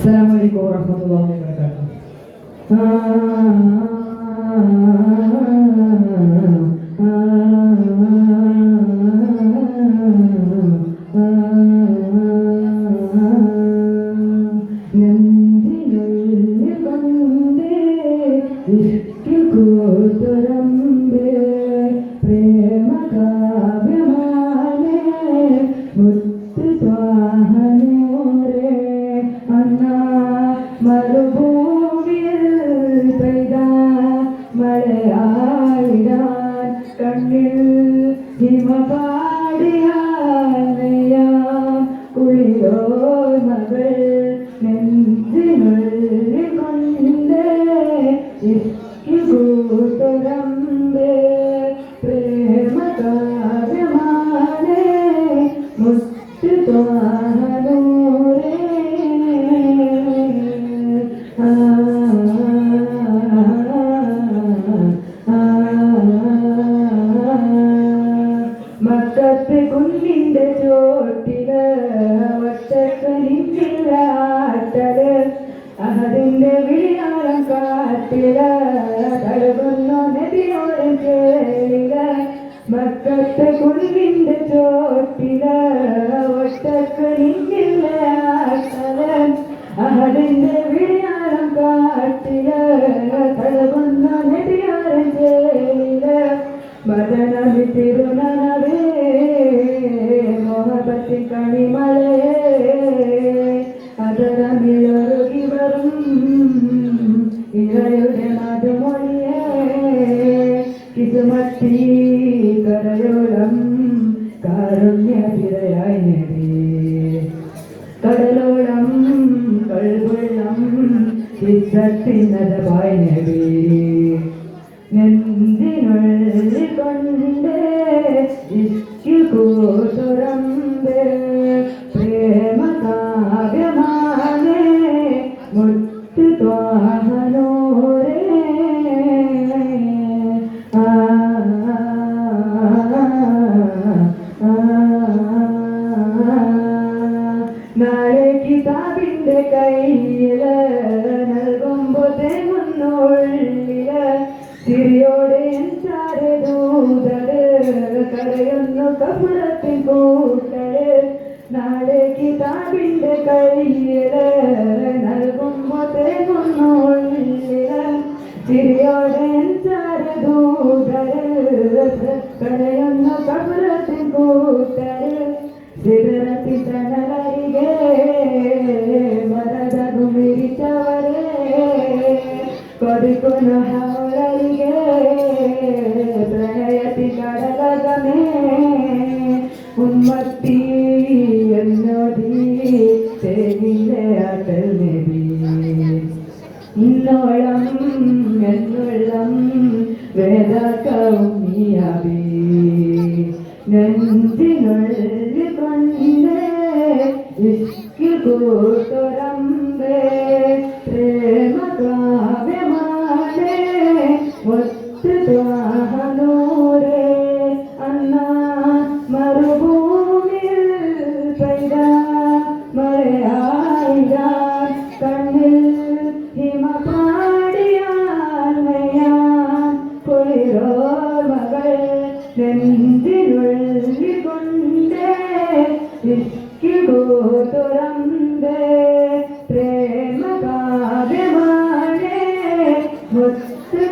Assalamualaikum warahmatullahi wabarakatuh. മരുഭൂമിയിൽ പെയ്ത മഴയായിടാൻ കണ്ണിൽ ഹിമപാടിയാം കുളിയോർമകൾ നെഞ്ചിനുള്ളിൽ കൊണ്ട് കൂട്ടുരമ്പേ പ്രേമ കാവ്യമാനേ മുത്തു ത്വാഹനൂരേ മക്കത്ത് കുഞ്ഞിന്റെ ചോട്ടില് ഒറ്റക്കനിക്കില്ലാട്ടല് അതിന്റെ വിളിയാളം കാട്ടില് തഴുകുന്ന നദിയോട് ചേരില് മക്കത്ത് കുഞ്ഞിന്റെ ചോട്ടില് ഒറ്റക്കനിക്കില്ലാട്ടല് അതിന്റെ വിളിയാളം കാട്ടില് തഴുകുന്ന നദിയോട് ചേരില് മദനമി തിരുനനവേ മോഹബത്തി കണിമലയേ അതരമിലൊരുകി വരും ഇഴയുടെ മധുമൊഴിയേ കിസുമത്തി കരയോളം കാരുണ്യതിരയായി നേടി കടലോളം കൾവെള്ളം ഇസത്തിനതവായി നേടി നെഞ്ചിനുള്ളിൽ കൊണ്ട് കൂട്ടുരമ്പേ പ്രേമ കാവ്യമാനേ മുത്തു ത്വാഹനൂരേ നാളെ കിതാബിന്റെ കയ്യില് നൽകുമ്പോ തെങ്ങുന്നുള്ളില് തിരിയോടെ എൻചാരെ ദൂതര് കരയുന്നു കപുരത്തിൻ കൂട്ടര് നാളെ കിതാബിന്റെ കയ്യില് നൽകുമ്പോ തേങ്ങുന്നുള്ളില് തിരിയോടെ എൻചാരെ ദൂതര് കരയുന്നു കപുരത്തിൻ കൂട്ടര് സിരത്തി തണലരികെ മരതു മിരിച്ചവരെ കൊതിക്കുന്നു ഹൗലരികെ പ്രണയത്തി കടലകമേ ഉമ്മത്തി എന്നോടി തേനിലെ അകൽ നബി ഇന്നോളം എന്നുള്ളം വേദക്കവും നീയാബി നെഞ്ചിനുള്ളിൽ കൊണ്ട് ഇഷ്ക് കൂട്ടുരമ്പേ പ്രേമ കാവ്യമാനേ മുത്തു ത്വാഹനൂരേ അന്നാ മരുഭൂമിയിൽ പെയ്ത മഴയായിടാൻ കണ്ണിൽ ഹിമപാടിയാൻ കുളിരോർമകൾ നെഞ്ചിനുള്ളിൽ കൊണ്ട് കൂട്ടുരമ്പേ പ്രേമ കാവ്യമാനേ മുത്തു